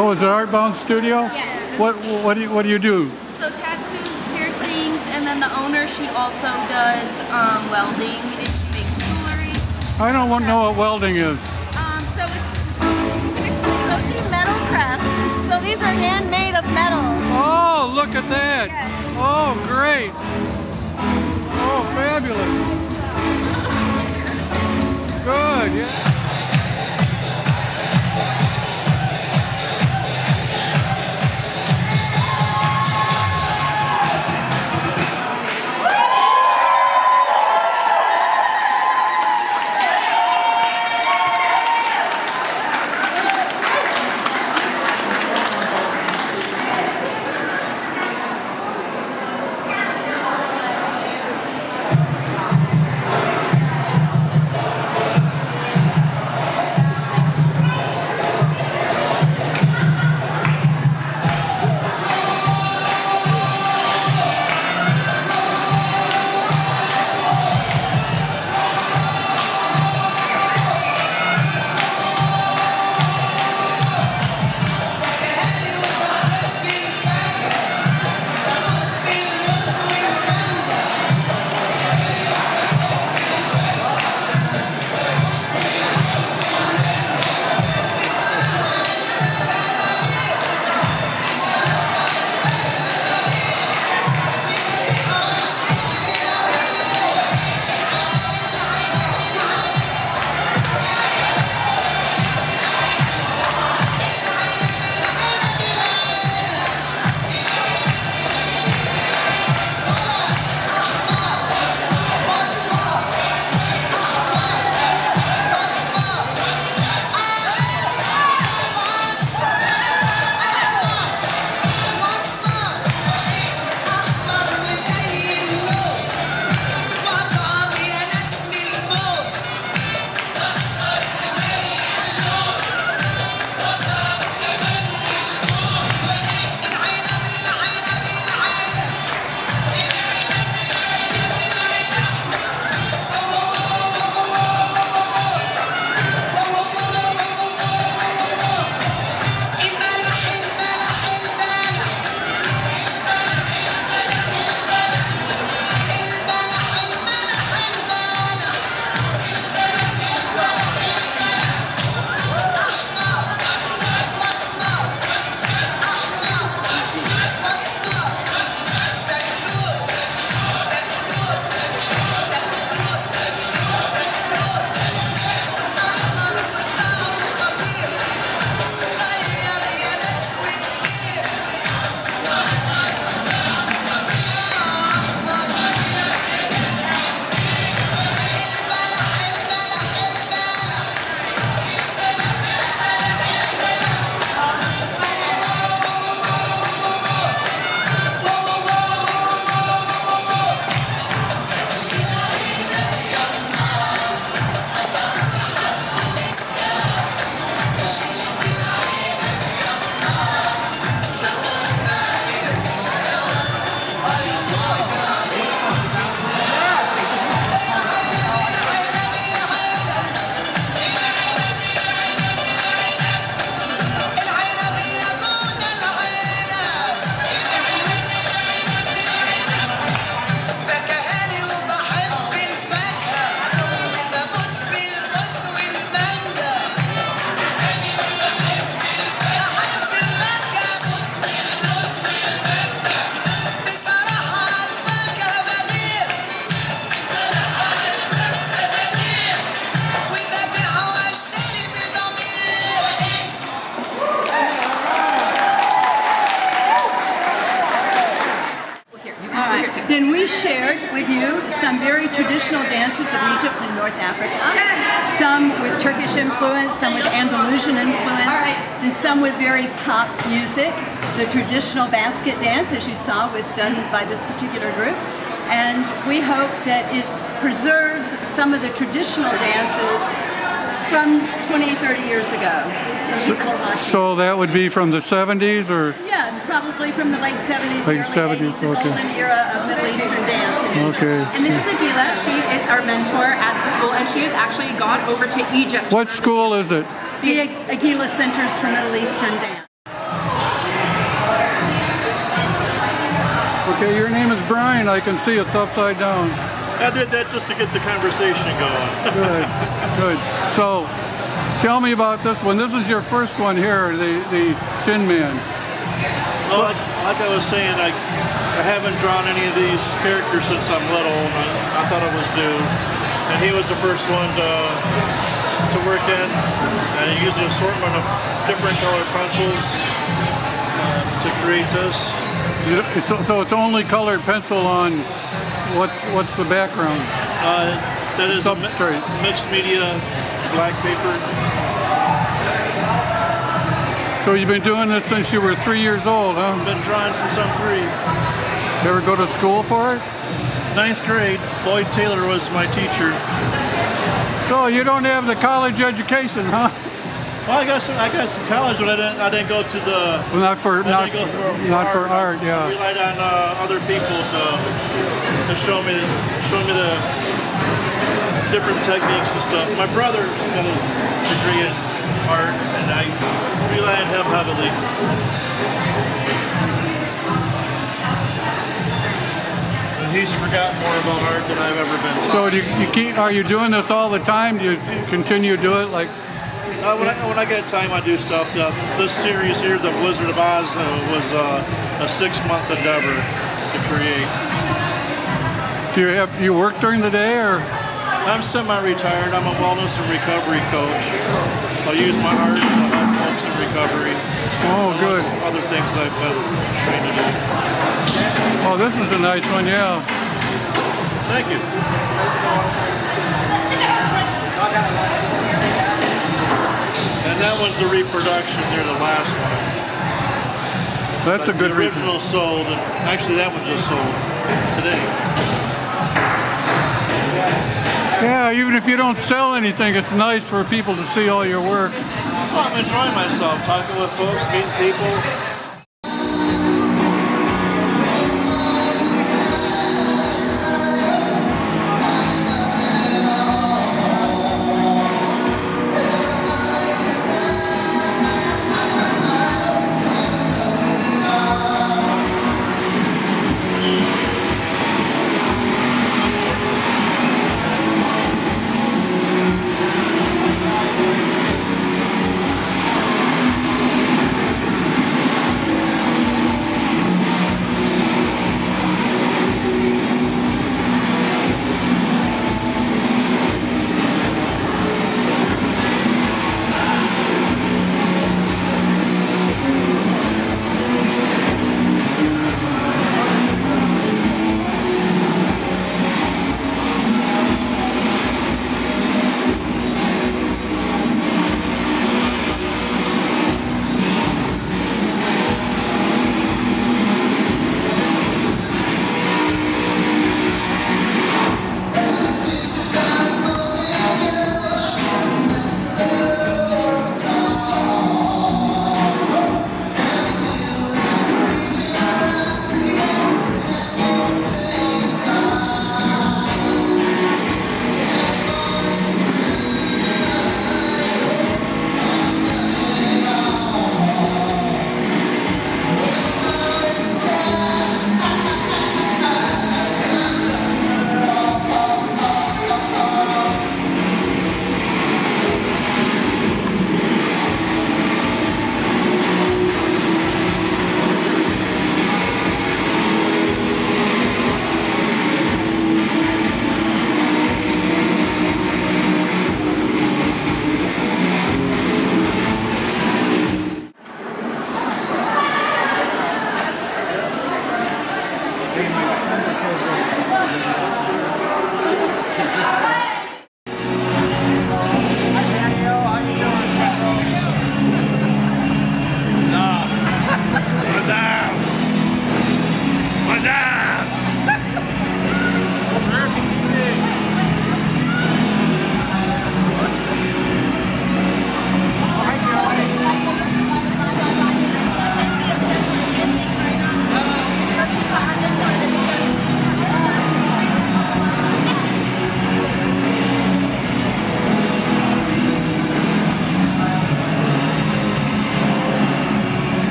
Oh, is it Artbound Studio? Yes. What do you do? So tattoos, piercings, and then the owner, she also does welding, and she makes jewelry. I don't know what welding is. So she metal crafts. So these are handmade of metal. Oh, look at that. Yes. Oh, great. Oh, fabulous. Good, yeah. Then we shared with you some very traditional dances of Egypt and North Africa. Some with Turkish influence, some with Andalusian influence, and some with very pop music. The traditional basket dance, as you saw, was done by this particular group. And we hope that it preserves some of the traditional dances from 20, 30 years ago. So that would be from the 70s, or? Yes, probably from the late 70s, late early 70s, 80s, the okay. golden era of Middle Eastern dance. Okay. And this is Aegela. She is our mentor at the school, and she has actually gone over to Egypt. What school is it? The Aegela Centers for Middle Eastern Dance. Okay, your name is Brian. I can see it's upside down. I did that just to get the conversation going. Good, good. So, tell me about this one. This is your first one here, the Tin Man. Well, like I was saying, I haven't drawn any of these characters since I'm little, and I thought it was due. And he was the first one to work in, and he used an assortment of different colored pencils to create this. So it's only colored pencil on what's the background? That is substrate. Mixed media black paper. So you've been doing this since you were 3 years old, huh? I've been drawing since I'm 3. You ever go to school for it? 9th grade, Lloyd Taylor was my teacher. So you don't have the college education, huh? Well, I got some college, but I didn't go to the. Well, not for art, yeah. I relied on other people to show me the different techniques and stuff. My brother got a degree in art, and I rely on him heavily. And he's forgotten more about art than I've ever been. So are you doing this all the time? Do you continue to do it like? When I get time, I do stuff. This series here, The Wizard of Oz, was a 6-month endeavor to create. Do you work during the day or? I'm semi-retired. I'm a wellness and recovery coach. I use my art to help folks in recovery. Oh, good. Other things I've been trained to do. Oh, this is a nice one, yeah. Thank you. And that one's a reproduction near the last one. That's a good The original sold, and actually that one just sold today. Yeah, even if you don't sell anything, it's nice for people to see all your work. Well, I'm enjoying myself, talking with folks, meeting people.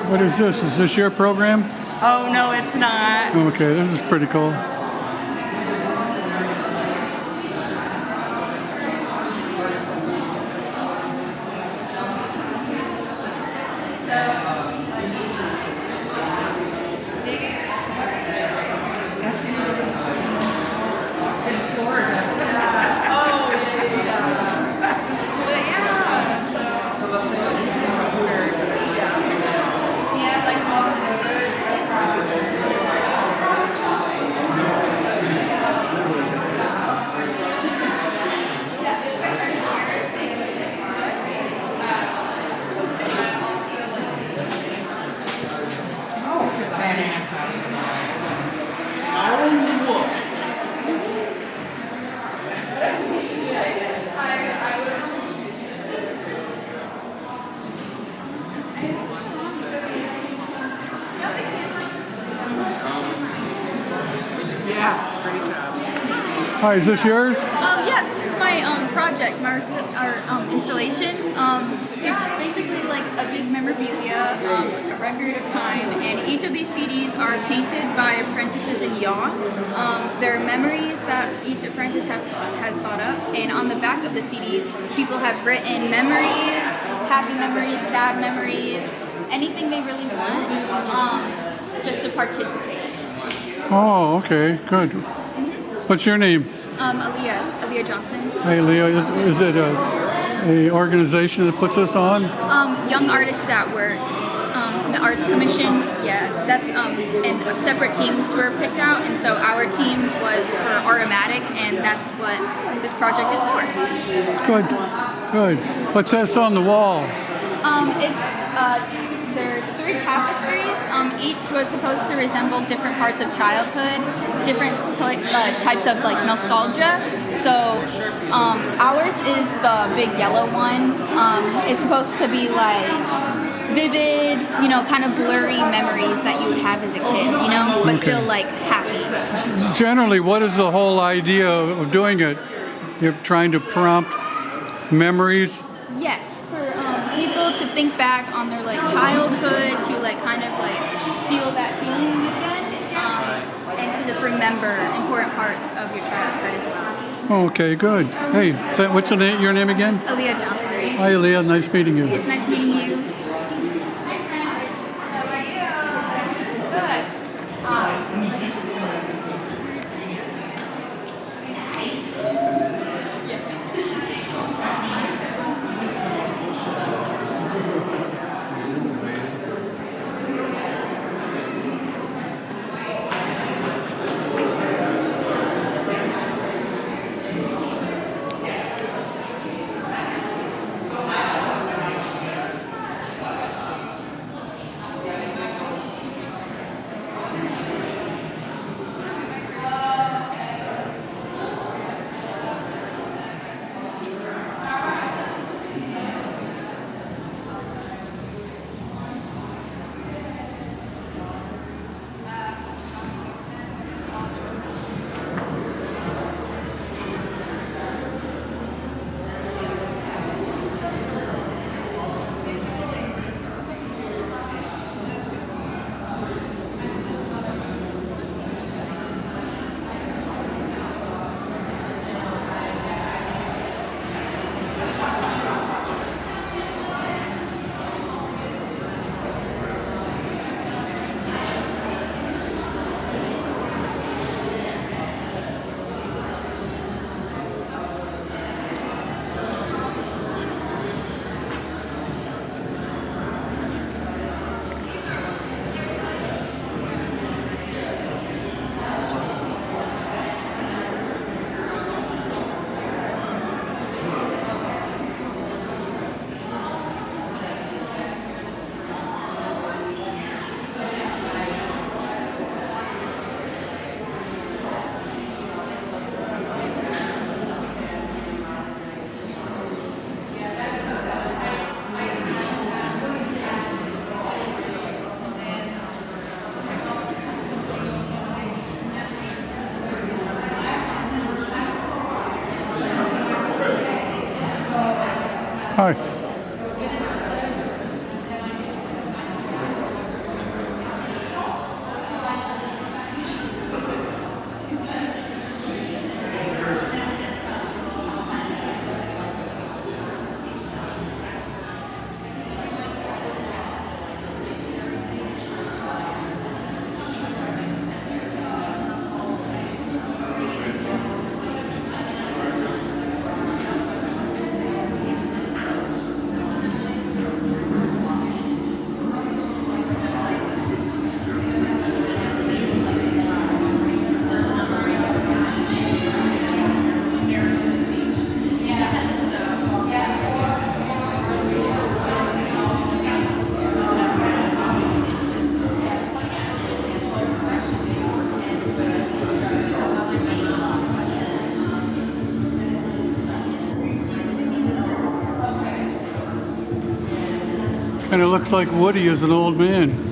What is this? Is this your program? Oh, no, it's not. Okay, this is pretty cool. Hi, is this yours? Yes, this is my project, our installation. It's basically like a big memorabilia, a record of time, and each of these CDs are painted by apprentices in yawn. They're memories that each apprentice has thought up, and on the back of the CDs, people have written memories, happy memories, sad memories, anything they really want, just to participate. Oh, okay, good. What's your name? Aaliyah Johnson. Hey, Leo, is it a organization that puts us on? Young Artists at Work, the Arts Commission. Yeah, that's and separate teams were picked out, and so our team was for Artomatic, and that's what this project is for. Good, good. What's this on the wall? There's 3 tapestries. Each was supposed to resemble different parts of childhood, different types of like nostalgia. So ours is the big yellow one. It's supposed to be like vivid, kind of blurry memories that you would have as a kid, but Okay. still like happy. Generally, what is the whole idea of doing it? You're trying to prompt memories? Yes, for people to think back on their like childhood, to like kind of like feel that feeling again, and to just remember important parts of your childhood as well. Okay, good. Hey, what's your name again? Aaliyah Johnson. Hi, Leah. Nice meeting you. It's nice meeting you. Good. Hi. And it looks like Woody is an old man.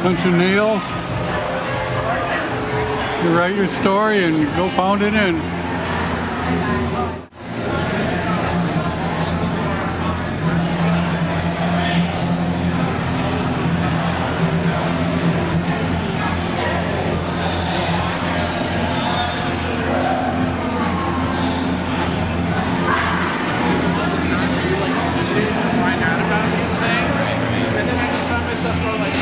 Bunch of nails. You write your story and go pound it in. Find out about these things, and then I just found myself going like,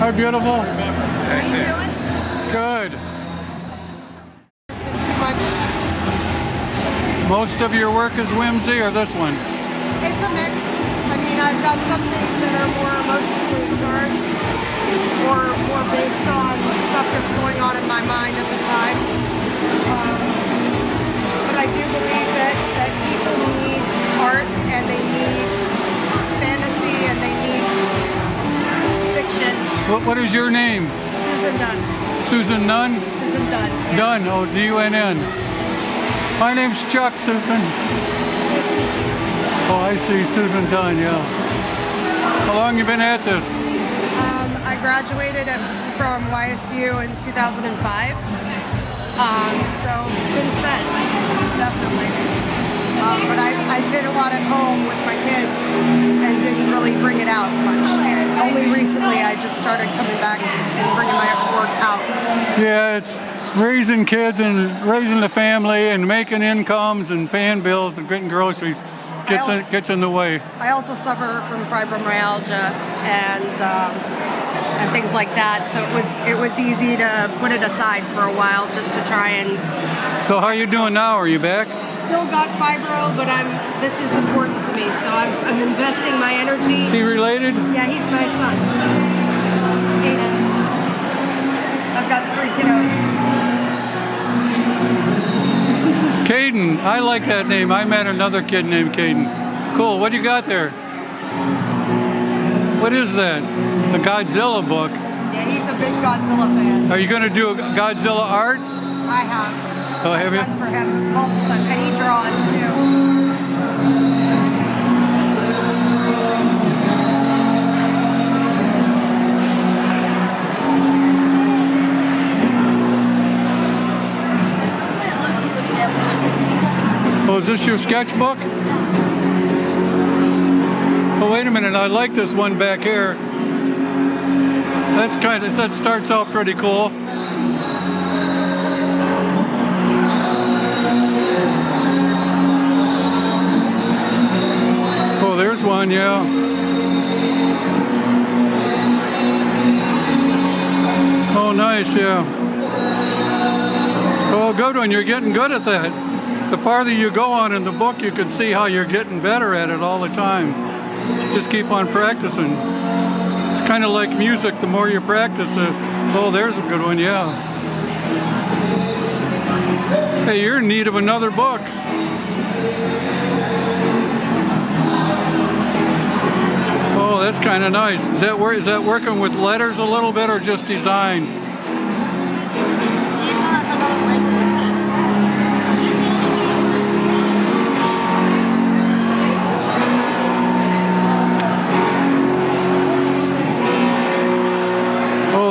Hi, beautiful. How are you doing? Good. Too much. Most of your work is whimsy, or this one? It's a mix. I mean, mean, I've got some things that are more emotionally charged or more based on stuff that's going on in my mind at the time. But I do believe that people need art and they need fantasy and they need fiction. What is your name? Susan Dunn. Susan Nunn? Susan Dunn. Yeah. Dunn, oh, D-U-N-N. My name's Chuck, Susan. Oh, I see, Susan Dunn, yeah. How long you been at this? I graduated from YSU in 2005. So since then, definitely. But I did a lot at home with my kids and didn't really bring it out much. Only recently I just started coming back and bringing my work out. Yeah, it's raising kids and raising the family and making incomes and paying bills and getting groceries gets in the way. I also suffer from fibromyalgia and things like that, so it was easy to put it aside for a while just to try and. So how are you doing now? Are you back? Still got fibro, but this is important to me, so I'm investing my energy. Is he related? Yeah, he's my son. Aiden. I've got 3 kiddos. Caden, I like that name. I met another kid named Caden. Cool, what do you got there? What is that? A Godzilla book? Yeah, he's a big Godzilla fan. Are you going to do a Godzilla art? I have. Oh, have you? I've done for him multiple times, and he draws too. Oh, is this your sketchbook? Oh, wait a minute. I like this one back here. That starts out pretty cool. Oh, there's one, yeah. Oh, nice, yeah. Oh, good one. You're getting good at that. The farther you go on in the book, you can see how you're getting better at it all the time. Just keep on practicing. It's kind of like music. The more you practice it, oh, there's a good one, yeah. Hey, you're in need of another book. Oh, that's kind of nice. Is that working with letters a little bit or just designs?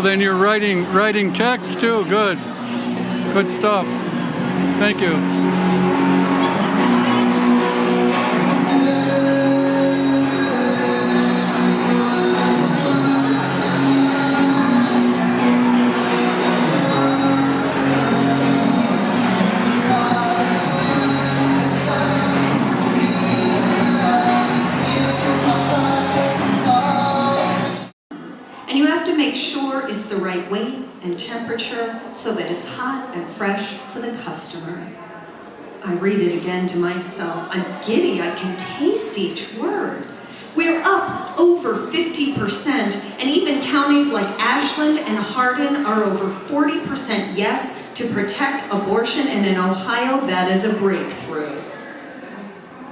Then you're writing text too. Good stuff. Thank you. It's the right weight and temperature so that it's hot and fresh for the customer. I read it again to myself. I'm giddy. I can taste each word. We're up over 50%, and even counties like Ashland and Hardin are over 40% yes to protect abortion, and in Ohio, that is a breakthrough.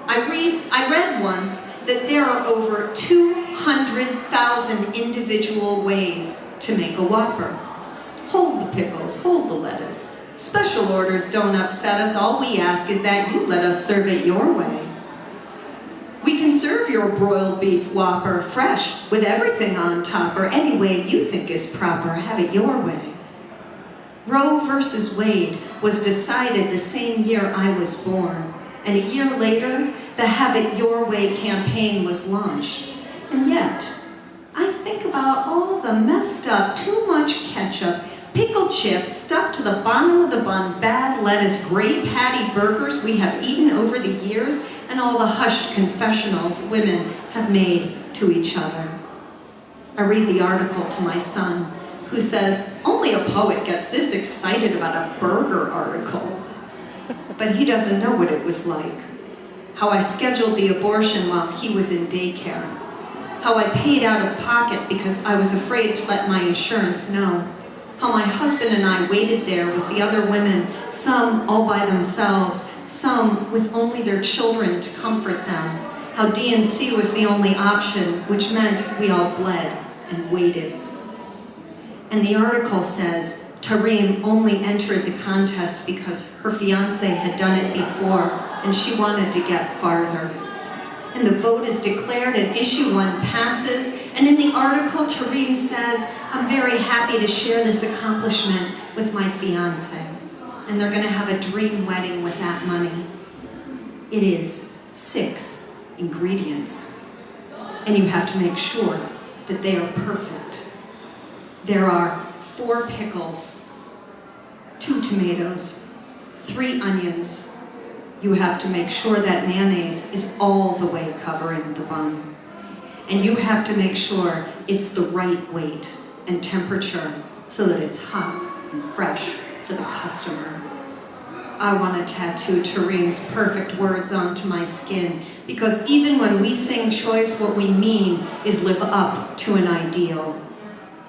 I read once that there are over 200,000 individual ways to make a Whopper. Hold the pickles, hold the lettuce. Special orders don't upset us. All we ask is that you let us serve it your way. We can serve your broiled beef Whopper fresh with everything on top or any way you think is proper. Have it your way. Roe versus Wade was decided the same year I was born. And a year later, the Have It Your Way campaign was launched. And yet, I think about all the messed up, too much ketchup, pickled chips stuck to the bottom of the bun, bad lettuce, gray patty burgers we have eaten over the years, and all the hushed confessionals women have made to each other. I read the article to my son, who says, only a poet gets this excited about a burger article. But he doesn't know what it was like. How I scheduled the abortion while he was in daycare. How I paid out of pocket because I was afraid to let my insurance know. How my husband and I waited there with the other women, some all by themselves, some with only their children to comfort them. How DNC was the only option, which meant we all bled and waited. And the article says Tareem only entered the contest because her fiance had done it before and she wanted to get farther. And the vote is declared and issue 1 passes. And in the article, Tareem says, I'm very happy to share this accomplishment with my fiance. And they're gonna have a dream wedding with that money. It is 6 ingredients. And you have to make sure that they are perfect. There are 4 pickles, 2 tomatoes, 3 onions. You have to make sure that mayonnaise is all the way covering the bun. And you have to make sure it's the right weight and temperature so that it's hot and fresh for the customer. I want to tattoo Tareem's perfect words onto my skin because even when we sing choice, what we mean is live up to an ideal.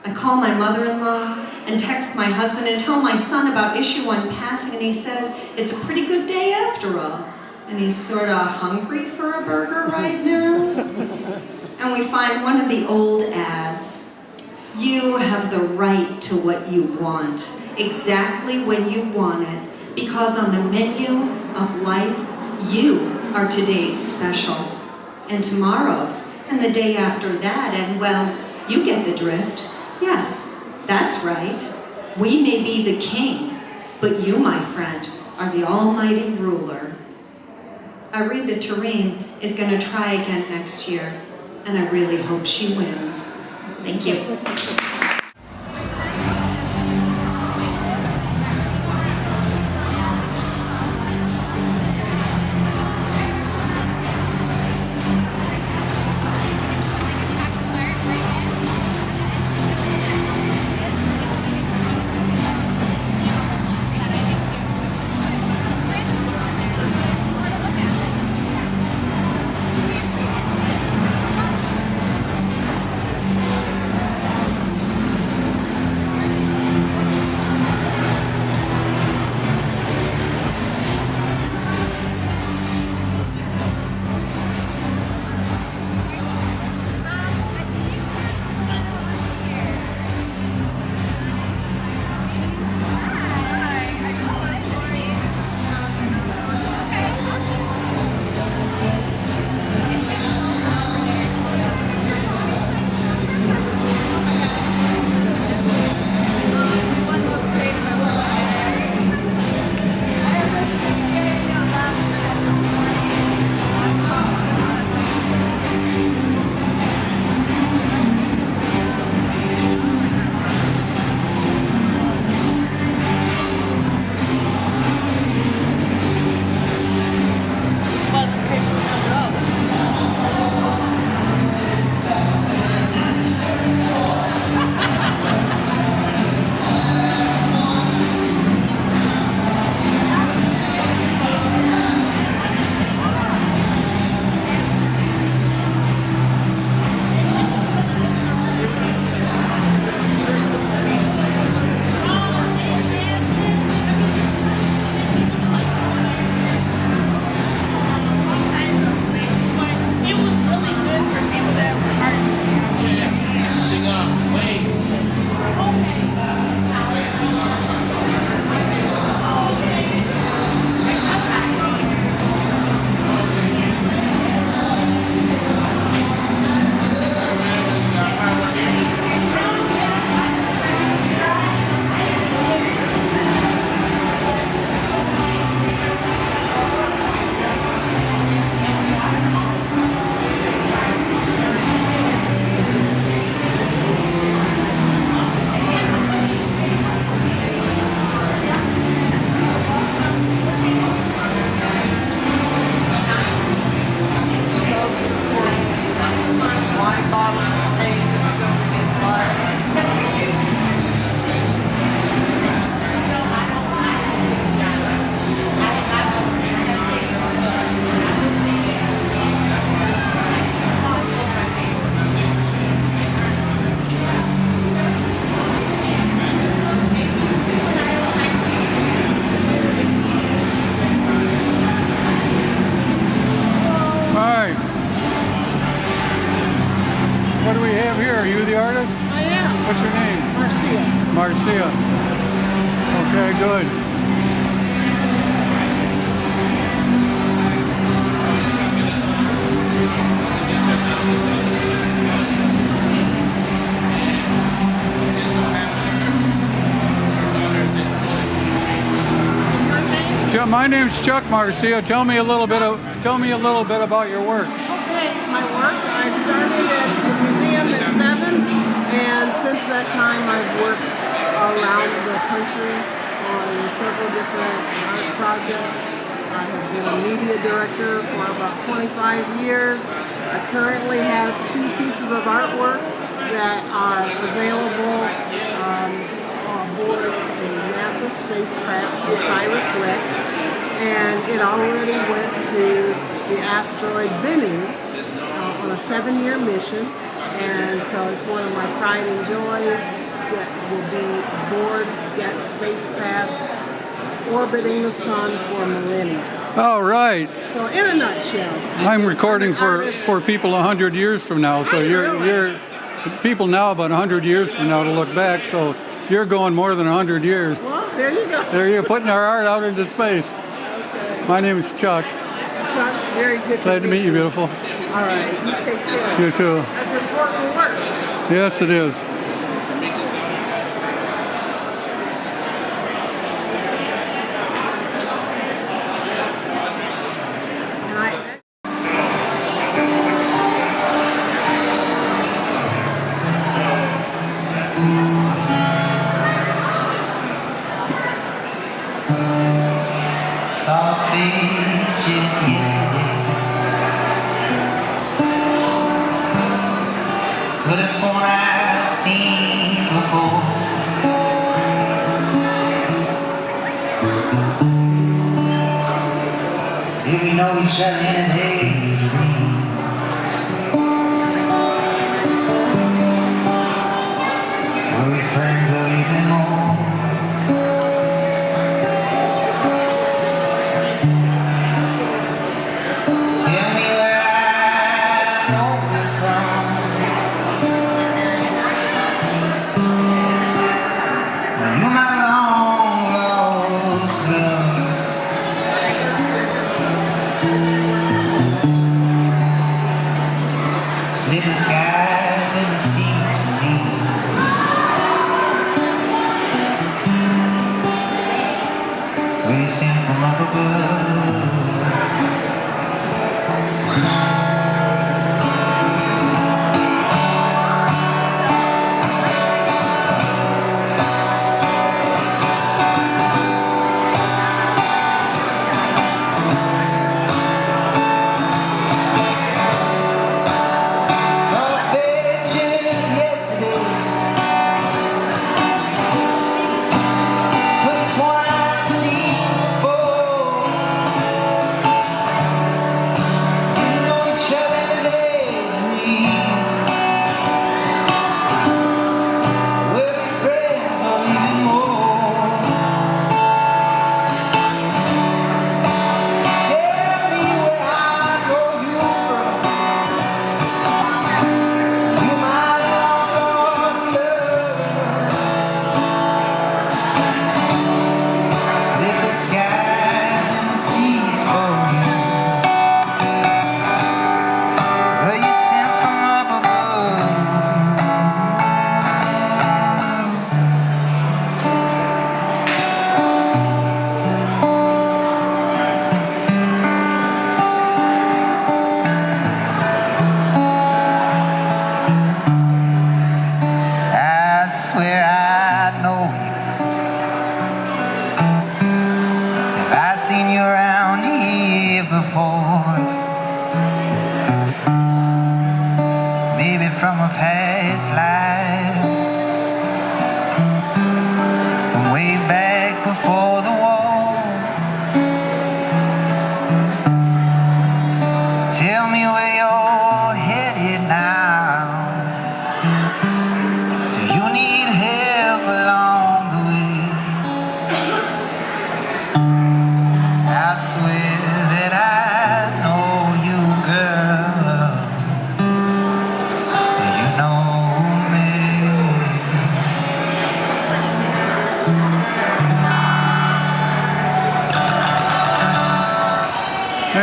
I call my mother-in-law and text my husband and tell my son about issue 1 passing, and he says, it's a pretty good day after all. And he's sort of hungry for a burger right now. And we find one of the old ads. You have the right to what you want, exactly when you want it, because on the menu of life, you are today's special, and tomorrow's, and the day after that, and well, you get the drift. Yes, that's right. We may be the king, but you, my friend, are the almighty ruler. I read that Tareem is going to try again next year, and I really hope she wins. Thank you. Are you the artist? I am. What's your name? Marcia. Marcia. Okay, good. My name's Chuck Marcia. Tell me a little bit about your work. Okay, my work. I started at the museum at 7, and since that time I've worked around the country on several different art projects. I have been a media director for about 25 years. I currently have 2 pieces of artwork that are available aboard a NASA spacecraft, OSIRIS-REx, and it already went to the asteroid Bennu on a 7-year mission, and so it's one of my pride and joy that will be aboard that spacecraft orbiting the sun for millennia. All right. So in a nutshell, I'm recording for people 100 years from now, so you're people now about 100 years from now to look back, so you're going more than 100 years. Well, there you go. There you're putting our art out into space. Okay. My name is Chuck. Chuck, very good Glad to meet you, beautiful. All right, you take care. You too. That's important work. Yes, it is. You know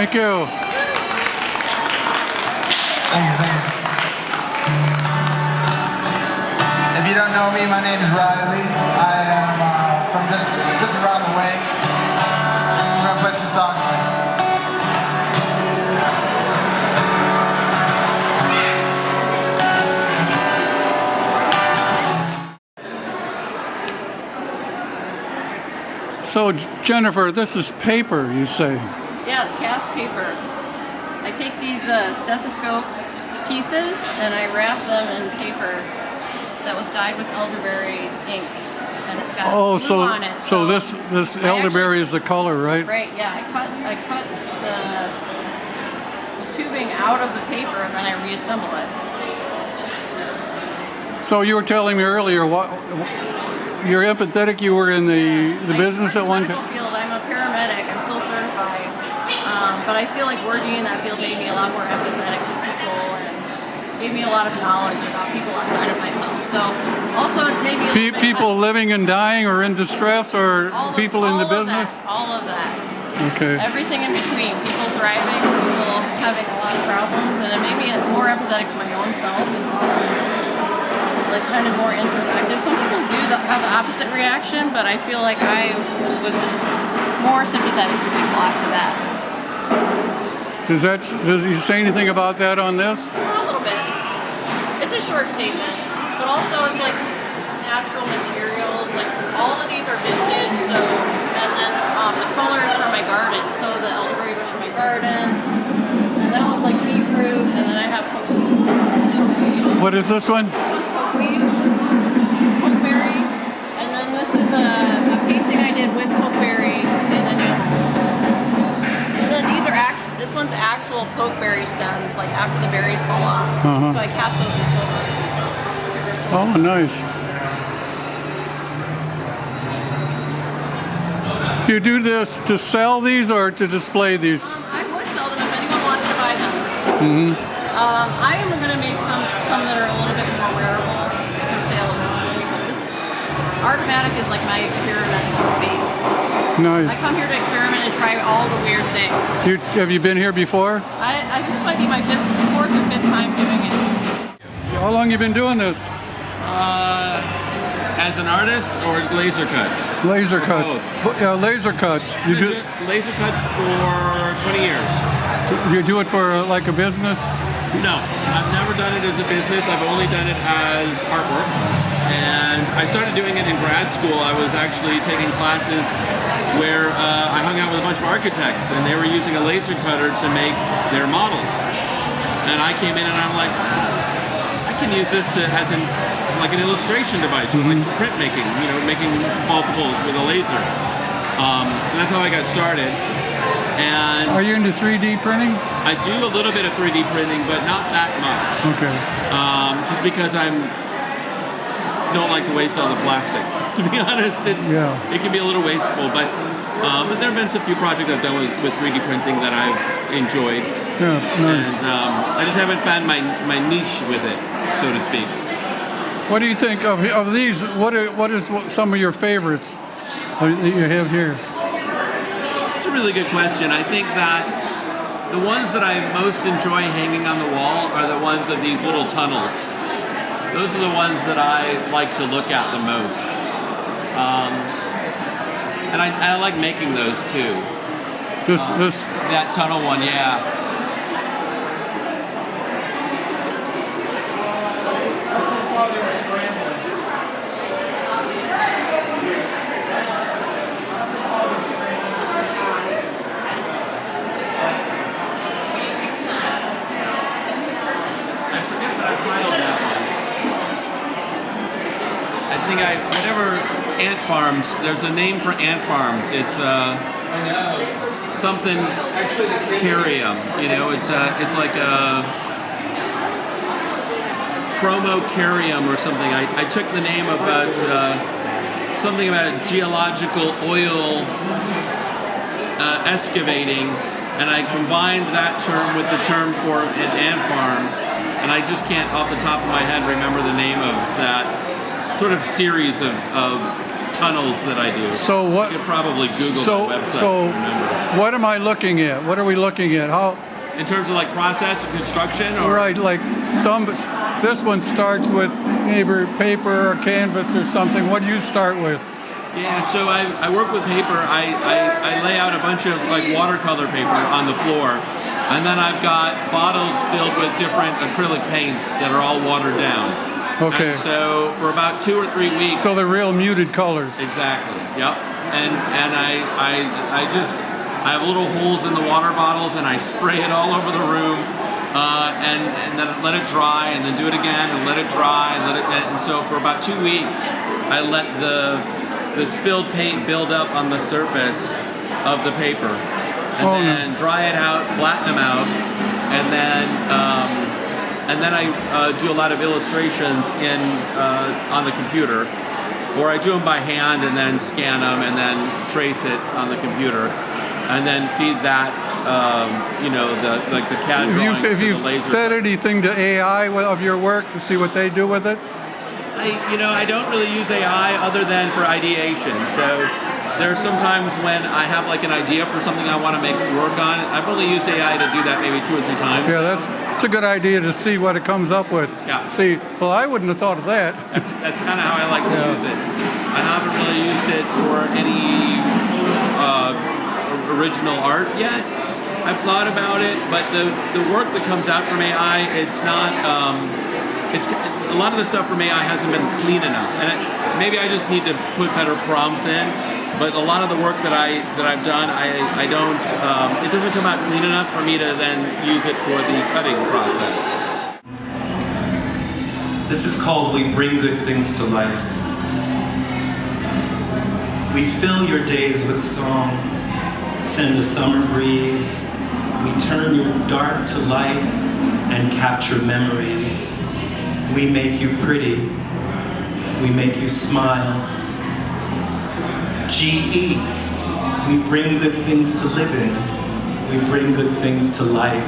Thank you. Thank you. If you don't know me, my name is Riley. I am from just around the way. I'm gonna play some songs for you. So, Jennifer, this is paper, you say? Yeah, it's cast paper. I take these stethoscope pieces and I wrap them in paper that was dyed with elderberry ink, and it's got glue on it. So this elderberry is the color, right? Right. Yeah, I cut the tubing out of the paper and then I reassemble it. So you were telling me earlier, you're empathetic. You were in the business at one time. Field. I'm a paramedic. I'm still certified, but I feel like working in that field made me a lot more empathetic to people and gave me a lot of knowledge about people outside of myself. So also it made me people living and dying, or in distress, or people in the business. All of that. Okay. Everything in between. People thriving, people having a lot of problems, and it made me more empathetic to my own self as well. Like kind of more introspective. Some people do have the opposite reaction, but I feel like I was more sympathetic to people after that. Does he say anything about that on this? A little bit. It's a short statement, but also it's like natural materials. Like all of these are vintage. So, and then the colors from my garden. So the elderberry bush from my garden, and that was like beetroot, and then I have pokeweed. What is this one? Pokeberry, and then this is a painting I did with pokeberry in the new. And then these are this one's actual pokeberry stems, like after the berries fall off. So I cast those in silver. Oh, nice. Do you do this to sell these or to display these? I would sell them if anyone wanted to buy them. I am going to make some that are a little bit more wearable for sale eventually, but Artomatic is like my experimental space. Nice. I come here to experiment and try all the weird things. Have you been here before? I think this might be my fourth or fifth time doing it. How long you been doing this? As an artist or laser cuts? Laser cuts. Yeah, laser cuts. You do laser cuts for 20 years. You do it for like a business? No, I've never done it as a business. I've only done it as artwork. And I started doing it in grad school. I was actually taking classes where I hung out with a bunch of architects, and they were using a laser cutter to make their models. And I came in and I'm like, I can use this as like an illustration device, like printmaking, making multiples with a laser. And that's how I got started. And are you into 3D printing? I do a little bit of 3D printing, but not that much. Okay. Just because don't like to waste all the plastic. To be honest, it can be a little wasteful. But there have been a few projects I've done with 3D printing that I've enjoyed. Yeah, nice. And I just haven't found my niche with it, so to speak. What do you think of these? What is some of your favorites that you have here? It's a really good question. I think that the ones that I most enjoy hanging on the wall are the ones of these little tunnels. Those are the ones that I like to look at the most. And I like making those too. That tunnel one, yeah. Whatever ant farms, there's a name for ant farms. It's something carium, it's like a chromocarium or something. I took the name about something about geological oil excavating, and I combined that term with the term for an ant farm, and I just can't off the top of my head remember the name of that sort of series of tunnels that I do. So what? You could probably Google my website. So to remember. what am I looking at? What are we looking at? How? In terms of like process and construction, or Right, like this one starts with maybe paper or canvas or something. What do you start with? yeah. So I work with paper. I lay out a bunch of like watercolor paper on the floor, and then I've got bottles filled with different acrylic paints that are all watered down. Okay. And so for about 2 or 3 weeks. So they're real muted colors. Exactly. Yep. And I have little holes in the water bottles, and I spray it all over the room, and then let it dry, and then do it again, and let it dry, and so for about 2 weeks, I let the spilled paint build up on the surface of the paper, and then dry it out, flatten them out, and then I do a lot of illustrations on the computer, or I do them by hand and then scan them and then trace it on the computer. And then feed that, the CAD drawings Have you to the laser. fed anything to AI of your work to see what they do with it? I don't really use AI other than for ideation. So there's sometimes when I have like an idea for something I want to make work on. I've only used AI to do that maybe 2 or 3 times. Yeah, that's a good idea to see what it comes up with. Yeah. See, well, I wouldn't have thought of that. That's kind of how I like to use it. I haven't really used it for any original art yet. I've thought about it, but the work that comes out from AI, it's not. It's a lot of the stuff from AI hasn't been clean enough, and maybe I just need to put better prompts in. But a lot of the work that I've done, I don't. It doesn't come out clean enough for me to then use it for the cutting process. This is called "We Bring Good Things to Life." We fill your days with song. Send a summer breeze. We turn your dark to light and capture memories. We make you pretty. We make you smile. GE, we bring good things to live in. We bring good things to life.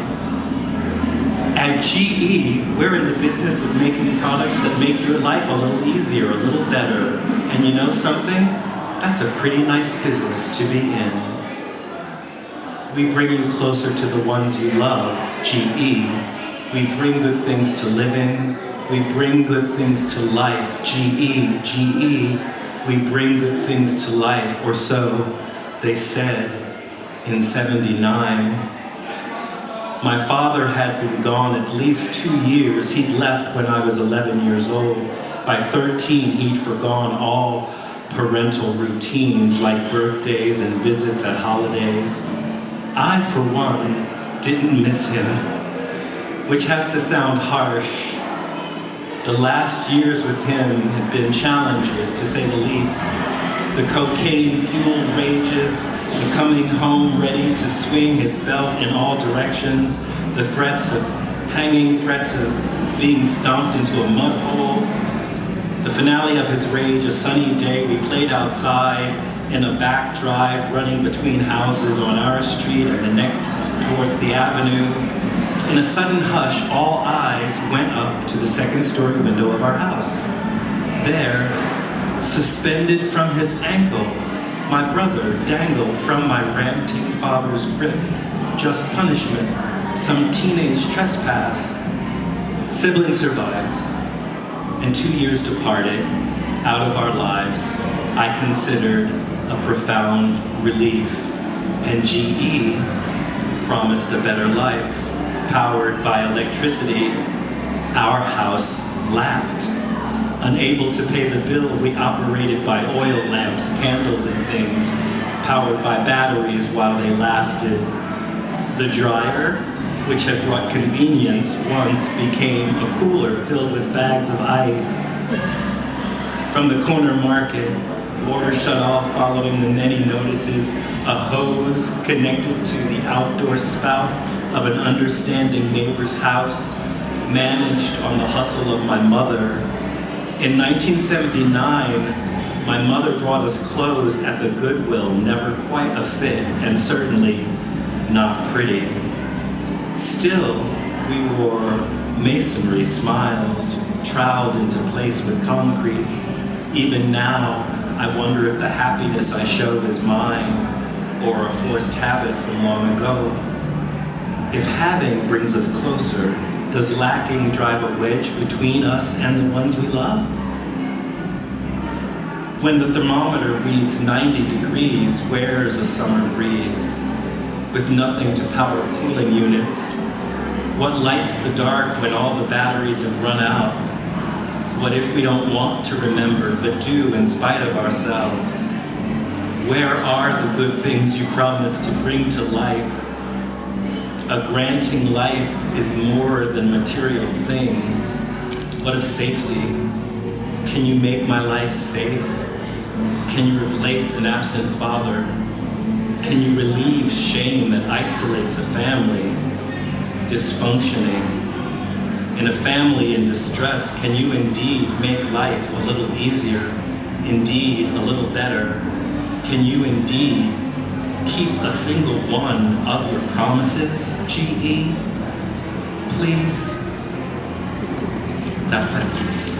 At GE, we're in the business of making products that make your life a little easier, a little better. And you know something? That's a pretty nice business to be in. We bring you closer to the ones you love, GE. We bring good things to live in. We bring good things to life, GE. We bring good things to life, or so they said in '79. My father had been gone at least 2 years. He'd left when I was 11 years old. By 13, he'd forgone all parental routines like birthdays and visits at holidays. I, for one, didn't miss him, which has to sound harsh. The last years with him had been challenges, to say the least. The cocaine-fueled rages, the coming home ready to swing his belt in all directions, the threats of hanging, threats of being stomped into a mud hole. The finale of his rage, a sunny day, we played outside in a back drive running between houses on our street and the next towards the avenue. In a sudden hush, all eyes went up to the second-story window of our house. There, suspended from his ankle, my brother dangled from my ranting father's grip. Just punishment, some teenage trespass. Siblings survived, and 2 years departed out of our lives. I considered a profound relief, and GE promised a better life. Powered by electricity, our house lacked. Unable to pay the bill, we operated by oil lamps, candles, and things, powered by batteries while they lasted. The dryer, which had brought convenience, once became a cooler filled with bags of ice. From the corner market, water shut off following the many notices, a hose connected to the outdoor spout of an understanding neighbor's house, managed on the hustle of my mother. In 1979, my mother brought us clothes at the Goodwill, never quite a fit, and certainly not pretty. Still, we wore masonry smiles, troweled into place with concrete. Even now, I wonder if the happiness I showed is mine or a forced habit from long ago. If having brings us closer, does lacking drive a wedge between us and the ones we love? When the thermometer reads 90 degrees, where's a summer breeze? With nothing to power cooling units, what lights the dark when all the batteries have run out? What if we don't want to remember, but do in spite of ourselves? Where are the good things you promised to bring to life? A granting life is more than material things. What of safety? Can you make my life safe? Can you replace an absent father? Can you relieve shame that isolates a family? Dysfunctioning. In a family in distress, can you indeed make life a little easier? Indeed, a little better? Can you indeed keep a single one of your promises, GE? Please? That's that piece.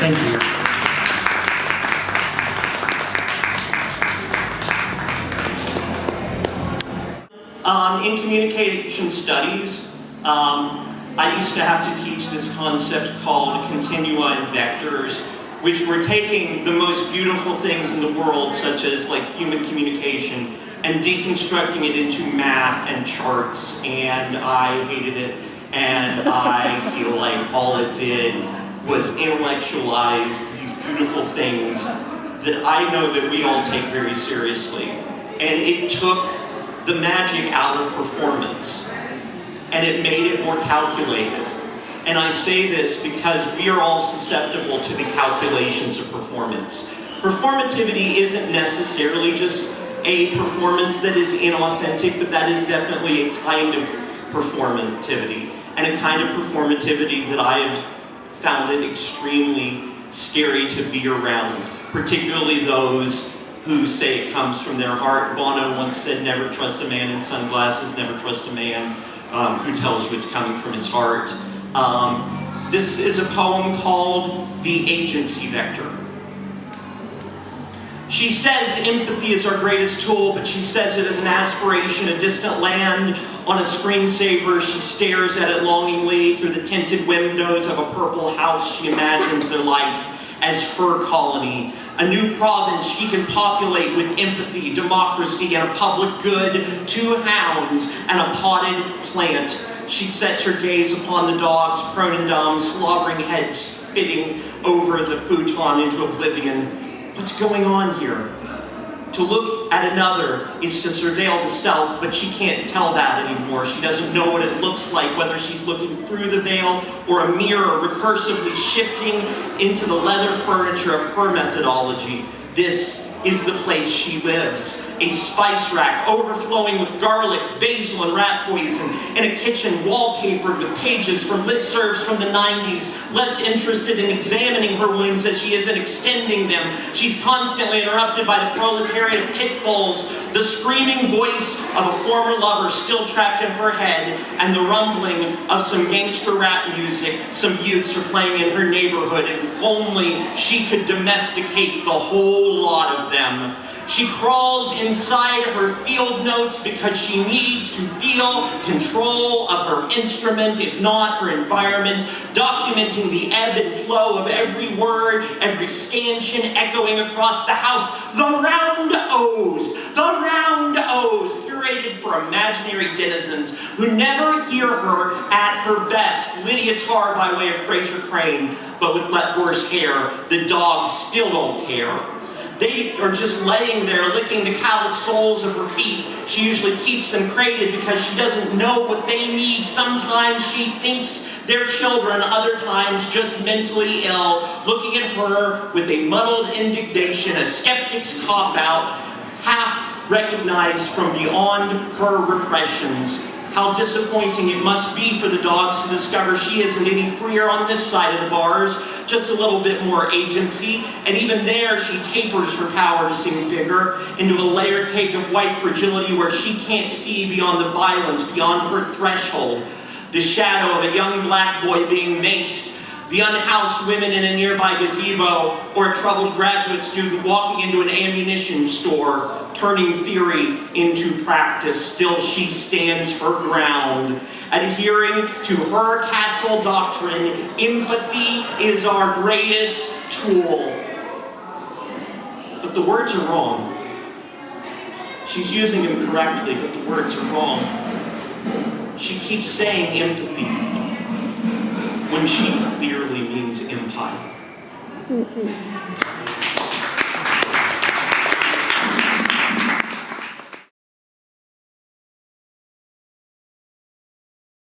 Thank you. In communication studies, I used to have to teach this concept called continua and vectors, which were taking the most beautiful things in the world, such as like human communication, and deconstructing it into math and charts, and I hated it, and I feel like all it did was intellectualize these beautiful things that I know that we all take very seriously. And it took the magic out of performance, and it made it more calculated. And I say this because we are all susceptible to the calculations of performance. Performativity isn't necessarily just a performance that is inauthentic, but that is definitely a kind of performativity, and a kind of performativity that I have found it extremely scary to be around, particularly those who say it comes from their heart. Bono once said, never trust a man in sunglasses, never trust a man who tells you it's coming from his heart. This is a poem called The Agency Vector. She says empathy is our greatest tool, but she says it as an aspiration, a distant land. On a screensaver, she stares at it longingly through the tinted windows of a purple house. She imagines their life as her colony. A new province she can populate with empathy, democracy, and a public good, 2 hounds, and a potted plant. She sets her gaze upon the dogs, prone and dumb, slobbering heads spitting over the futon into oblivion. What's going on here? To look at another is to surveil the self, but she can't tell that anymore. She doesn't know what it looks like, whether she's looking through the veil or a mirror, recursively shifting into the leather furniture of her methodology. This is the place she lives. A spice rack overflowing with garlic, basil, and rat poison. In a kitchen wallpapered with pages from listservs from the 90s, less interested in examining her wounds as she is in extending them. She's constantly interrupted by the proletariat of pit bulls, the screaming voice of a former lover still trapped in her head, and the rumbling of some gangster rap music some youths are playing in her neighborhood, and only she could domesticate the whole lot of them. She crawls inside her field notes because she needs to feel control of her instrument, if not her environment, documenting the ebb and flow of every word, every scansion echoing across the house. The round O's, curated for imaginary denizens who never hear her at her best. Lydia Tarr by way of Fraser Crane, but with let worse hair, the dogs still don't care. They are just laying there licking the calloused soles of her feet. She usually keeps them crated because she doesn't know what they need. Sometimes she thinks they're children, other times just mentally ill. Looking at her with a muddled indignation, a skeptic's cop-out, half recognized from beyond her repressions. How disappointing it must be for the dogs to discover she isn't any freer on this side of the bars, just a little bit more agency, and even there she tapers her power to seem bigger into a layer cake of white fragility where she can't see beyond the violence, beyond her threshold. The shadow of a young black boy being maced the unhoused women in a nearby gazebo, or a troubled graduate student walking into an ammunition store, turning theory into practice. Still she stands her ground, adhering to her castle doctrine. Empathy is our greatest tool. But the words are wrong. She's using them correctly, but the words are wrong. She keeps saying empathy when she clearly means empire.